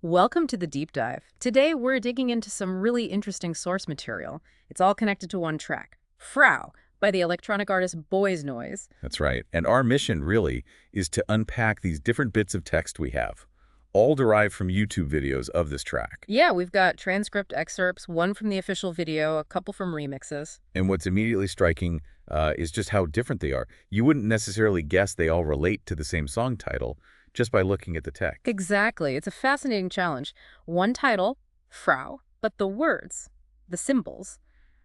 Welcome to the deep dive. Today we're digging into some really interesting source material. It's all connected to one track, Frau, by the electronic artist Boys Noise. That's right. And our mission, really, is to unpack these different bits of text we have, all derived from YouTube videos of this track. Yeah, we've got transcript excerpts, one from the official video, a couple from remixes. And what's immediately striking is just how different they are. You wouldn't necessarily guess they all relate to the same song title just by looking at the text. Exactly. It's a fascinating challenge. One title, Frau, but the words, the symbols,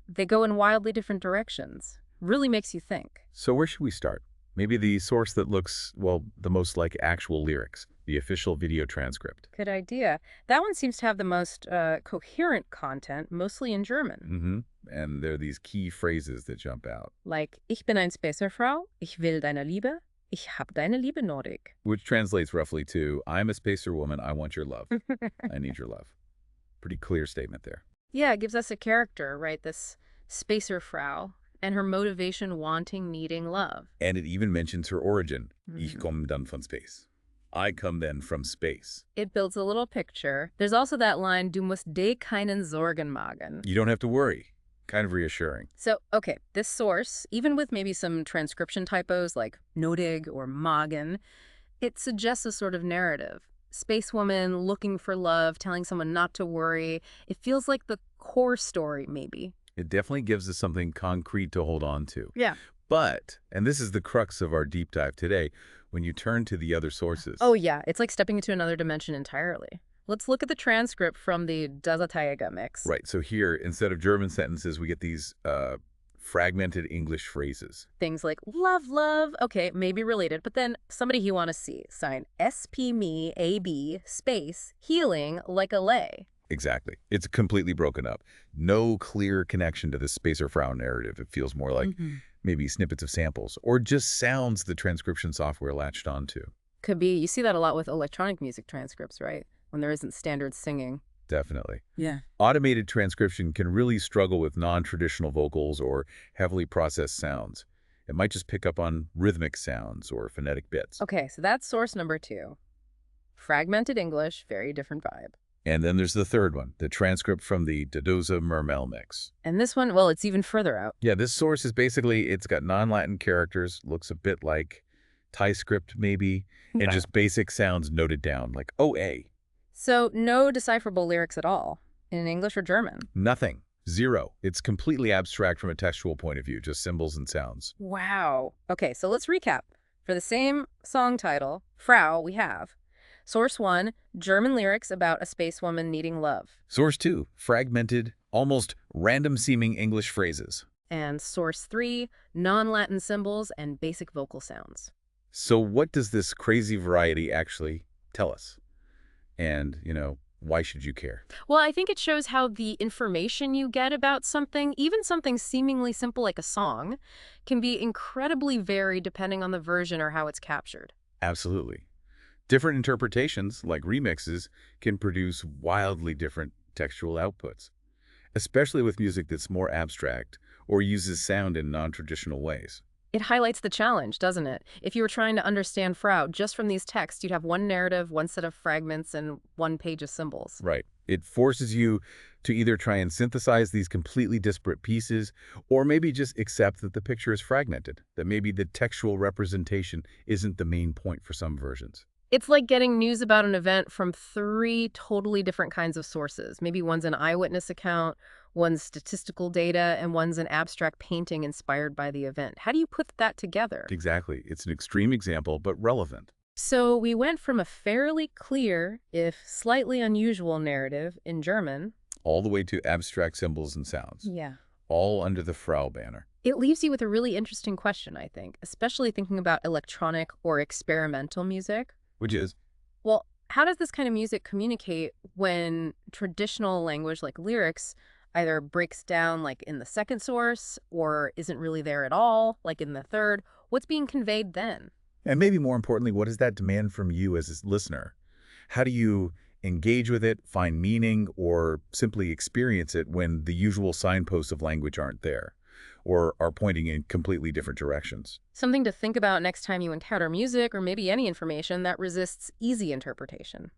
they go in wildly different directions. Really makes you think. So where should we start? Maybe the source that looks, well, the most like actual lyrics, the official video transcript. Good idea. That one seems to have the most coherent content, mostly in German. And there are these key phrases that jump out, Like, ich bin ein Spacerfrau, ich will deine Liebe, ich hab deine Liebe nötig. which translates roughly to, I'm a spacer woman, I want your love. I need your love. Pretty clear statement there. Yeah, it gives us a character, right? This Spacerfrau, and her motivation wanting, needing love. And it even mentions her origin. Ich komme dann von Space. I come then from space. It builds a little picture. There's also that line, du musst dir keinen Sorgen machen. You don't have to worry. Kind of reassuring. So, okay, this source, even with maybe some transcription typos like nodig or magen, it suggests a sort of narrative. Space woman looking for love, telling someone not to worry. It feels like the core story, maybe. It definitely gives us something concrete to hold on to. Yeah. But, and this is the crux of our deep dive today, when you turn to the other sources. Oh, yeah, it's like stepping into another dimension entirely. Let's look at the transcript from the Dazataiga mix. Right, so here, instead of German sentences, we get these fragmented English phrases. Things like love, love, okay, maybe related, but then somebody you want to see, sign SP me AB space healing like a lay. Exactly. It's completely broken up. No clear connection to the Spacer Frau narrative. It feels more like maybe snippets of samples or just sounds the transcription software latched onto. Could be. You see that a lot with electronic music transcripts, right? When there isn't standard singing. Definitely. Yeah. Automated transcription can really struggle with non-traditional vocals or heavily processed sounds. It might just pick up on rhythmic sounds or phonetic bits. Okay, so that's source number 2. Fragmented English, very different vibe. And then there's the third one, the transcript from the Dodoza Mermel mix. And this one, well, it's even further out. Yeah, this source is basically, it's got non-Latin characters, looks a bit like Thai script maybe, and just basic sounds noted down, like OA. So no decipherable lyrics at all, in English or German. Nothing. Zero. It's completely abstract from a textual point of view, just symbols and sounds. Wow. Okay, so let's recap. For the same song title, Frau, we have Source 1, German lyrics about a space woman needing love. Source 2, fragmented, almost random-seeming English phrases. And Source 3, non-Latin symbols and basic vocal sounds. So what does this crazy variety actually tell us? And, why should you care? Well, I think it shows how the information you get about something, even something seemingly simple like a song, can be incredibly varied depending on the version or how it's captured. Absolutely. Different interpretations, like remixes, can produce wildly different textual outputs, especially with music that's more abstract or uses sound in non-traditional ways. It highlights the challenge, doesn't it? If you were trying to understand Frau just from these texts, you'd have one narrative, one set of fragments, and one page of symbols. Right. It forces you to either try and synthesize these completely disparate pieces, or maybe just accept that the picture is fragmented, that maybe the textual representation isn't the main point for some versions. It's like getting news about an event from 3 totally different kinds of sources. Maybe one's an eyewitness account, one's statistical data, and one's an abstract painting inspired by the event. How do you put that together? Exactly. It's an extreme example, but relevant. So we went from a fairly clear, if slightly unusual narrative in German. All the way to abstract symbols and sounds. Yeah. All under the Frau banner. It leaves you with a really interesting question, I think, especially thinking about electronic or experimental music. Which is? Well, how does this kind of music communicate when traditional language like lyrics either breaks down like in the second source or isn't really there at all, like in the third? What's being conveyed then? And maybe more importantly, what does that demand from you as a listener? How do you engage with it, find meaning, or simply experience it when the usual signposts of language aren't there or are pointing in completely different directions? Something to think about next time you encounter music or maybe any information that resists easy interpretation.